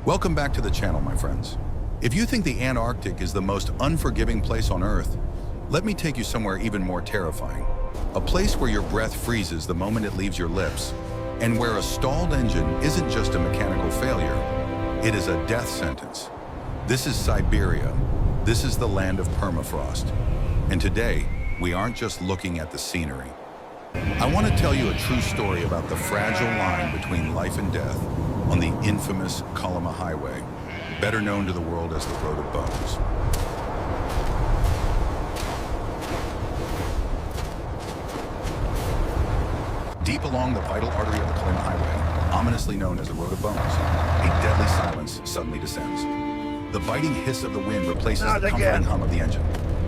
Welcome back to the channel, my friends. If you think the Antarctic is the most unforgiving place on Earth, let me take you somewhere even more terrifying. A place where your breath freezes the moment it leaves your lips, and where a stalled engine isn't just a mechanical failure, it is a death sentence. This is Siberia. This is the land of permafrost. And today, we aren't just looking at the scenery. I want to tell you a true story about the fragile line between life and death on the infamous Kalama Highway, better known to the world as the Road of Bones. Deep along the vital artery of the Kalama Highway, ominously known as the Road of Bones, a deadly silence suddenly descends. The biting hiss of the wind replaces the comforting hum of the engine.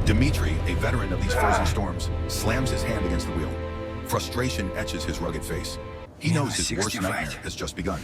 Dmitri, a veteran of these frozen storms, slams his hand against the wheel. Frustration etches his rugged face. He knows his worst nightmare has just begun.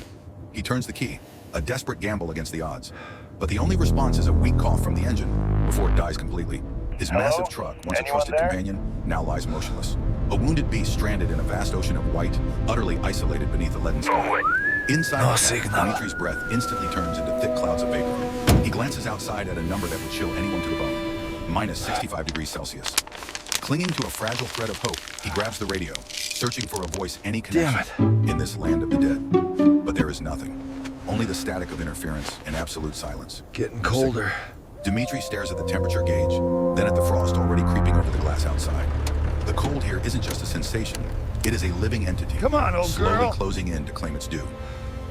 He turns the key, a desperate gamble against the odds. But the only response is a weak cough from the engine before it dies completely. His massive truck, once a trusted companion, now lies motionless. A wounded beast stranded in a vast ocean of white, utterly isolated beneath a leaden sky. Inside the cab, Dmitri's breath instantly turns into thick clouds of vapor. He glances outside at a number that would chill anyone to the bone, minus 65 degrees Celsius. Clinging to a fragile thread of hope, he grabs the radio, searching for a voice, any connection in this land of the dead. But there is nothing. Only the static of interference and absolute silence. Getting colder. Dmitri stares at the temperature gauge, then at the frost already creeping over the glass outside. The cold here isn't just a sensation, it is a living entity. Come on, old slowly girl. Closing in to claim its due.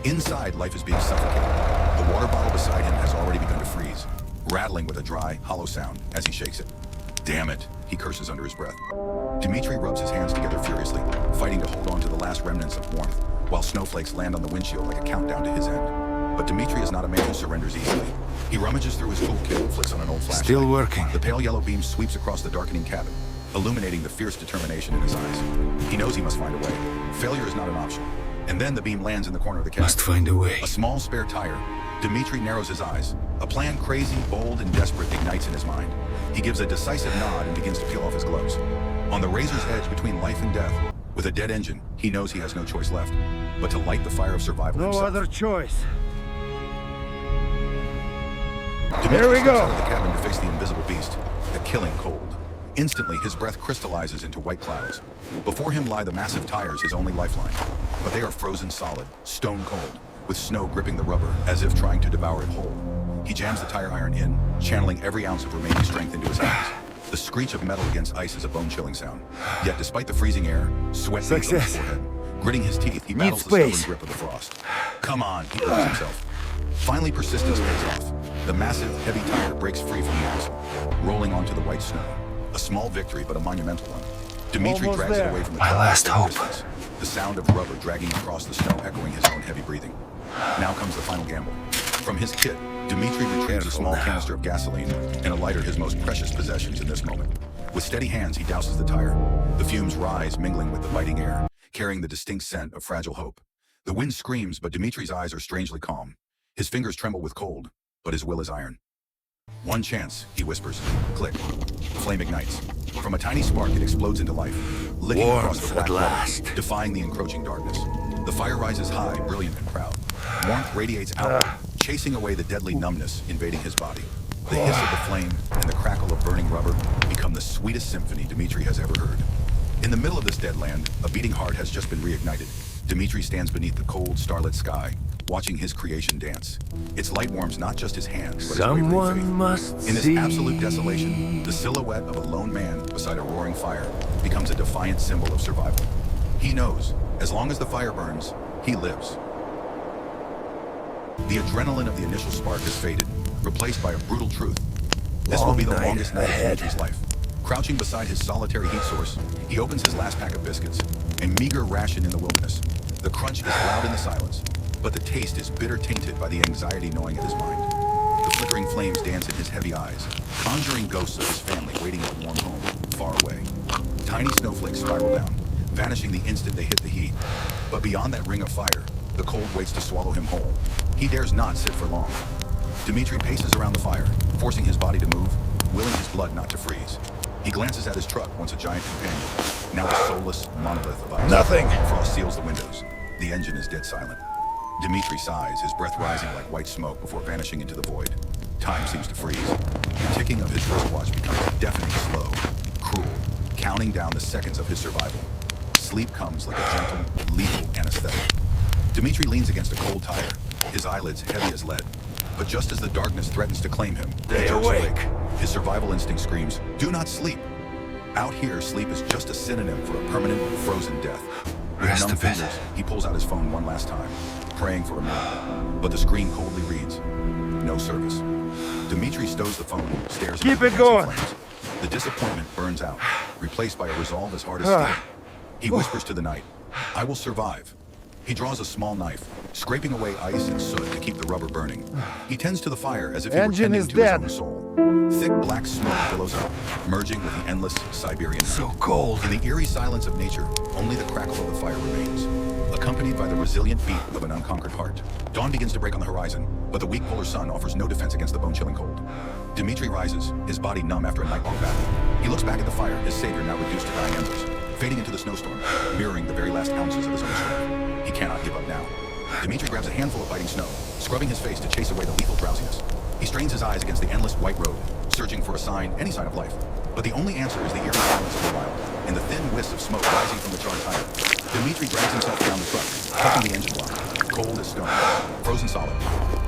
Inside, life is being suffocated. The water bottle beside him has already begun to freeze, rattling with a dry, hollow sound as he shakes it. Damn it, he curses under his breath. Dmitri rubs his hands together furiously, fighting to hold on to the last remnants of warmth, while snowflakes land on the windshield like a countdown to his end. But Dmitri is not a man who surrenders easily. He rummages through his toolkit and flicks on an old flashlight. Still working. The pale yellow beam sweeps across the darkening cabin, illuminating the fierce determination in his eyes. He knows he must find a way. Failure is not an option. And then the beam lands in the corner of the cabin. Must find a way. A small spare tire. Dmitri narrows his eyes. A plan crazy, bold, and desperate ignites in his mind. He gives a decisive nod and begins to peel off his gloves. On the razor's edge between life and death, with a dead engine, he knows he has no choice left but to light the fire of survival himself. No other choice. Dmitri Here we steps go. out of the cabin to face the invisible beast, the killing cold. Instantly, his breath crystallizes into white clouds. Before him lie the massive tires, his only lifeline. But they are frozen solid, stone cold, with snow gripping the rubber as if trying to devour it whole. He jams the tire iron in, channeling every ounce of remaining strength into his hands. The screech of metal against ice is a bone-chilling sound. Yet despite the freezing air, sweat beads on his forehead. Gritting his teeth, he battles the stubborn grip of the frost. Come on, he urges himself. Finally, persistence pays off. The massive, heavy tire breaks free from the axle, rolling onto the white snow. A small victory, but a monumental one. Dmitri Almost drags there. it away from the My truck last in hope. distance, the sound of rubber dragging across the snow echoing his own heavy breathing. Now comes the final gamble. From his kit, Dmitri retrieves a small canister of gasoline and a lighter, his most precious possessions in this moment. With steady hands, he douses the tire. The fumes rise, mingling with the biting air, carrying the distinct scent of fragile hope. The wind screams, but Dmitri's eyes are strangely calm. His fingers tremble with cold, but his will is iron. One chance, he whispers. Click. The flame ignites. From a tiny spark, it explodes into life, licking across the black water, defying the encroaching darkness. The fire rises high, brilliant and proud. Warmth radiates outward, chasing away the deadly numbness invading his body. The hiss of the flame and the crackle of burning rubber become the sweetest symphony Dmitri has ever heard. In the middle of this dead land, a beating heart has just been reignited. Dmitri stands beneath the cold, starlit sky, watching his creation dance. Its light warms not just his hands, but his wavering faith. In this absolute desolation, the silhouette of a lone man beside a roaring fire becomes a defiant symbol of survival. He knows, as long as the fire burns, he lives. The adrenaline of the initial spark has faded, replaced by a brutal truth. This will be the longest night of Dmitri's life. Crouching beside his solitary heat source, he opens his last pack of biscuits, a meager ration in the wilderness. The crunch is loud in the silence, but the taste is bitter tainted by the anxiety gnawing at his mind. The flickering flames dance in his heavy eyes, conjuring ghosts of his family waiting in a warm home, far away. Tiny snowflakes spiral down, vanishing the instant they hit the heat. But beyond that ring of fire, the cold waits to swallow him whole. He dares not sit for long. Dmitri paces around the fire, forcing his body to move, willing his blood not to freeze. He glances at his truck, once a giant companion, now a soulless monolith of ice. Nothing. Frost seals the windows. The engine is dead silent. Dmitri sighs, his breath rising like white smoke before vanishing into the void. Time seems to freeze. The ticking of his wristwatch becomes deafening slow, cruel, counting down the seconds of his survival. Sleep comes like a gentle, lethal anesthetic. Dmitri leans against a cold tire, his eyelids heavy as lead. But just as the darkness threatens to claim him, Stay awake. His survival instinct screams, "Do not sleep." Out here, sleep is just a synonym for a permanent, frozen death. With Rest numb a bit. fingers, he pulls out his phone one last time, praying for a miracle. But the screen coldly reads, "No service." Dmitri stows the phone, stares at Keep the it going. flames. The disappointment burns out, replaced by a resolve as hard as steel. He whispers to the night, "I will survive." He draws a small knife, scraping away ice and soot to keep the rubber burning. He tends to the fire as if he were Engine tending is to dead. his own soul. Thick black smoke billows up, merging with the endless Siberian So heat. cold. In the eerie silence of nature, only the crackle of the fire remains, accompanied by the resilient beat of an unconquered heart. Dawn begins to break on the horizon, but the weak polar sun offers no defense against the bone-chilling cold. Dmitri rises, his body numb after a night-long battle. He looks back at the fire, his savior now reduced to dying embers, fading into the snowstorm, mirroring the very last ounces of his own strength. He cannot give up now. Dmitri grabs a handful of biting snow, scrubbing his face to chase away the lethal drowsiness. He strains his eyes against the endless white road, searching for a sign, any sign of life. But the only answer is the eerie silence of the wild, and the thin wisp of smoke rising from the charred tire. Dmitri drags himself down the truck, touching the engine block, cold as stone, frozen solid.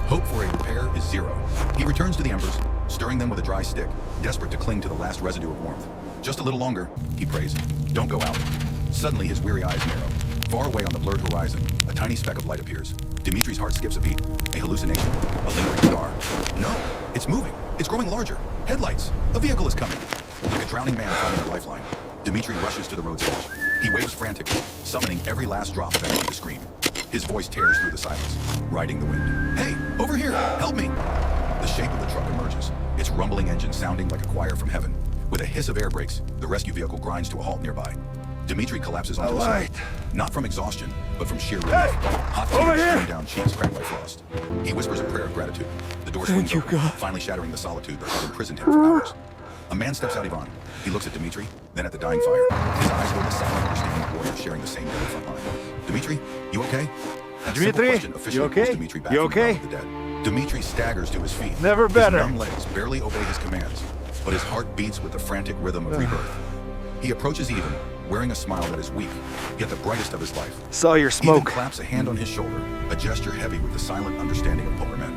Hope for a repair is zero. He returns to the embers, stirring them with a dry stick, desperate to cling to the last residue of warmth. Just a little longer, he prays. Don't go out. Suddenly, his weary eyes narrow. Far away on the blurred horizon, a tiny speck of light appears. Dmitri's heart skips a beat. A hallucination. A lingering star. No, it's moving. It's growing larger. Headlights. A vehicle is coming. Like a drowning man finding a lifeline, Dmitri rushes to the road's edge. He waves frantically, summoning every last drop of energy to scream. His voice tears through the silence, riding the wind. "Hey, over here! Help me!" The shape of the truck emerges, its rumbling engine sounding like a choir from heaven. With a hiss of air brakes, the rescue vehicle grinds to a halt nearby. Dmitri collapses onto the side, not from exhaustion, but from sheer relief. Hot tears stream down cheeks cracked by frost. He whispers a prayer of gratitude. The door swings you, open, God. finally shattering the solitude that had imprisoned him for hours. A man steps out Ivan. He looks at Dmitri, then at the dying fire. His eyes hold the silent, understanding warrior sharing the same deadly front line. "Dmitri, you okay?" That simple Dmitri, question officially you okay? pulls Dmitri back You from the okay? realm of the dead. Dmitri staggers to his feet. Never better. His numb legs barely obey his commands, but his heart beats with the frantic rhythm of rebirth. He approaches Ivan, wearing a smile that is weak, yet the brightest of his life. Saw your Ivan smoke. claps a hand on his shoulder, a gesture heavy with the silent understanding of polar men.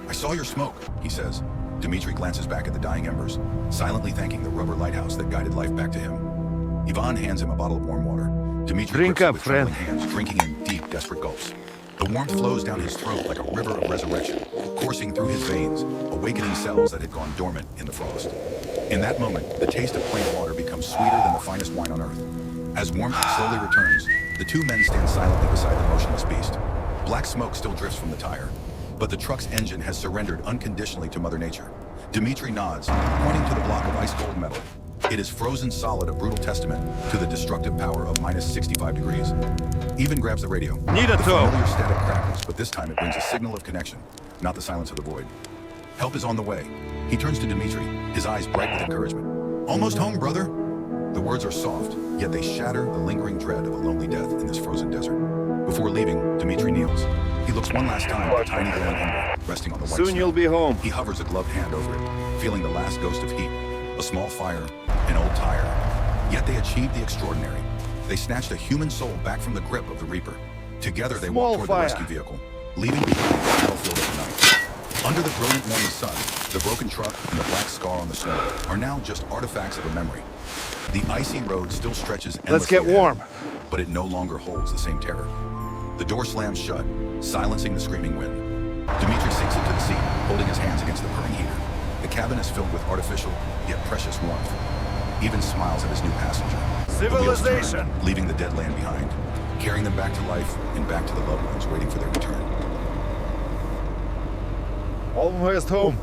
"I saw your smoke," he says. Dmitri glances back at the dying embers, silently thanking the rubber lighthouse that guided life back to him. Ivan hands him a bottle of warm water. Dmitri Drink grips it up, with friend. trembling hands, drinking in deep, desperate gulps. The warmth flows down his throat like a river of resurrection, coursing through his veins, awakening cells that had gone dormant in the frost. In that moment, the taste of plain water becomes sweeter than the finest wine on earth. As warmth slowly returns, the two men stand silently beside the motionless beast. Black smoke still drifts from the tire, but the truck's engine has surrendered unconditionally to Mother Nature. Dmitri nods, pointing to the block of ice-cold metal. It is frozen solid, a brutal testament to the destructive power of minus 65 degrees. Ivan grabs the radio. Need a The tow. familiar static crackles, but this time it brings a signal of connection, not the silence of the void. Help is on the way. He turns to Dmitri, his eyes bright with encouragement. "Almost home, brother." The words are soft, yet they shatter the lingering dread of a lonely death in this frozen desert. Before leaving, Dmitri kneels. He looks one last time at the tiny glowing ember resting on the white Soon snow. you'll be home. He hovers a gloved hand over it, feeling the last ghost of heat. A small fire, an old tire. Yet they achieved the extraordinary. They snatched a human soul back from the grip of the Reaper. Together they Small walked toward fire. the rescue vehicle, leaving behind the battlefield of the night. Under the brilliant morning sun, the broken truck and the black scar on the snow are now just artifacts of a memory. The icy road still stretches endlessly Let's get ahead, warm. but it no longer holds the same terror. The door slams shut, silencing the screaming wind. Dmitri sinks into the seat, holding his hands against the purring heater. The cabin is filled with artificial, yet precious warmth. Even smiles at his new passenger. The wheels turn, Civilization. leaving the dead land behind, carrying them back to life and back to the loved ones waiting for their return. Almost home.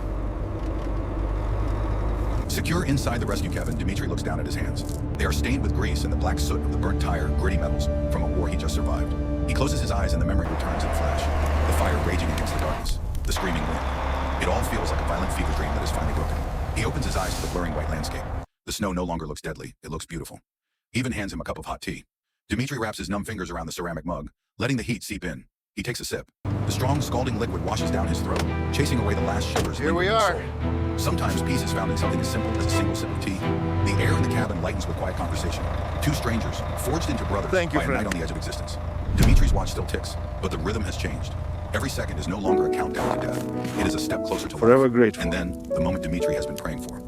Secure inside the rescue cabin, Dmitri looks down at his hands. They are stained with grease and the black soot of the burnt tire, gritty metals from a war he just survived. He closes his eyes and the memory returns in a flash. The fire raging against the darkness, the screaming wind. It all feels like a violent fever dream that is finally broken. He opens his eyes to the blurring white landscape. The snow no longer looks deadly, it looks beautiful. He even hands him a cup of hot tea. Dmitri wraps his numb fingers around the ceramic mug, letting the heat seep in. He takes a sip. The strong, scalding liquid washes down his throat, chasing away the last shivers. Here we lingering are. in his soul. Sometimes peace is found in something as simple as a single sip of tea. The air in the cabin lightens with quiet conversation. Two strangers, forged into brothers Thank you, by a friend. night on the edge of existence. Dimitri's watch still ticks, but the rhythm has changed. Every second is no longer a countdown to death. It is a step closer to Forever life. grateful. And then, the moment Dmitri has been praying for.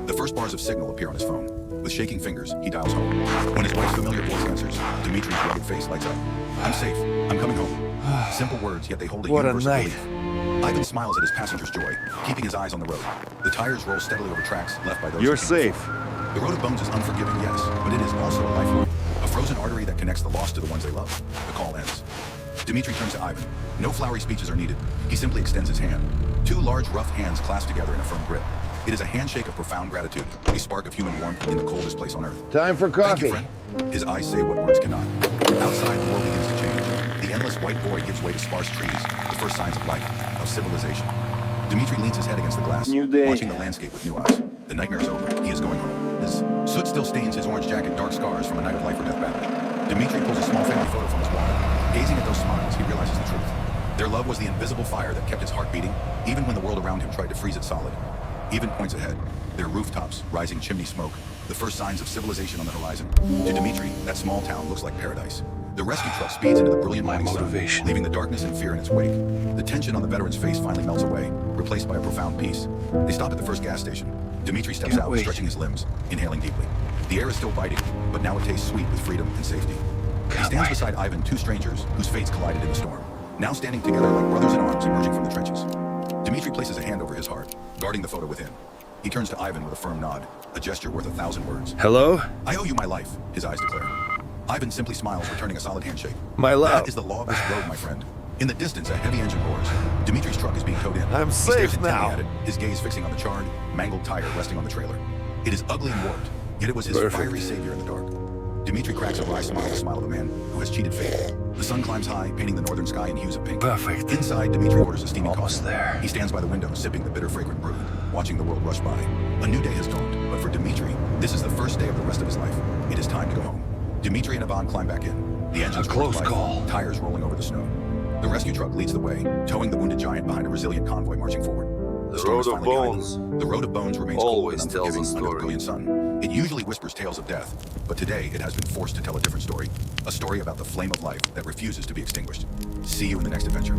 The first bars of signal appear on his phone. With shaking fingers, he dials home. When his wife's familiar voice answers, Dimitri's rugged face lights up. I'm safe. I'm coming home. Simple words, yet they hold a What a universal night. belief. Ivan smiles at his passenger's joy, keeping his eyes on the road. The tires roll steadily over tracks left by those You're who came safe. before. The road of bones is unforgiving, yes, but it is also a lifeline. A frozen artery that connects the lost to the ones they love. The call ends. Dmitri turns to Ivan. No flowery speeches are needed. He simply extends his hand. Two large, rough hands clasped together in a firm grip. It is a handshake of profound gratitude, a spark of human warmth in the coldest place on earth. Time for Thank you, coffee. friend. His eyes say what words cannot. Outside, the world begins to change. The endless white void gives way to sparse trees, the first signs of life, of civilization. Dmitri leans his head against the glass, New day. watching the landscape with new eyes. The nightmare is over. He is going home. His soot still stains his orange jacket, dark scars from a night of life or death battle. Dmitri pulls a small family photo from his wallet. Gazing at those smiles, he realizes the truth. Their love was the invisible fire that kept his heart beating, even when the world around him tried to freeze it solid. Ivan points ahead. Their rooftops, rising chimney smoke, the first signs of civilization on the horizon. To Dmitri, that small town looks like paradise. The rescue truck speeds into the brilliant morning sun, leaving the darkness and fear in its wake. The tension on the veteran's face finally melts away, replaced by a profound peace. They stop at the first gas station. Dmitri steps out, stretching his limbs, inhaling deeply. The air is still biting, but now it tastes sweet with freedom and safety. He stands beside Ivan, two strangers whose fates collided in the storm, now standing together like brothers in arms emerging from the trenches. Dmitri places a hand over his heart, guarding the photo within. He turns to Ivan with a firm nod, a gesture worth 1,000 words. Hello? I owe you my life, his eyes declare. Ivan simply smiles, returning a solid handshake. My love. That is the law of this road, my friend. In the distance, a heavy engine roars. Dimitri's truck is being towed in. I'm He stares safe intently now. at it, his gaze fixing on the charred, mangled tire resting on the trailer. It is ugly and warped, yet it was his fiery savior in the dark. Dmitri cracks a wry smile, the smile of a man who has cheated fate. The sun climbs high, painting the northern sky in hues of pink. Perfect. Inside, Dmitri orders a steaming Almost coffee. there. He stands by the window, sipping the bitter, fragrant brew, watching the world rush by. A new day has dawned, but for Dmitri, this is the first day of the rest of his life. It is time to go home. Dmitri and Ivan climb back in. The engines roar to life, tires rolling over the snow. The rescue truck leads the way, towing the wounded giant behind a resilient convoy marching forward. The storm is road of finally behind bones them. The road of bones remains always cold and tells a unforgiving under the story. brilliant sun. It usually whispers tales of death, but today it has been forced to tell a different story. A story about the flame of life that refuses to be extinguished. See you in the next adventure.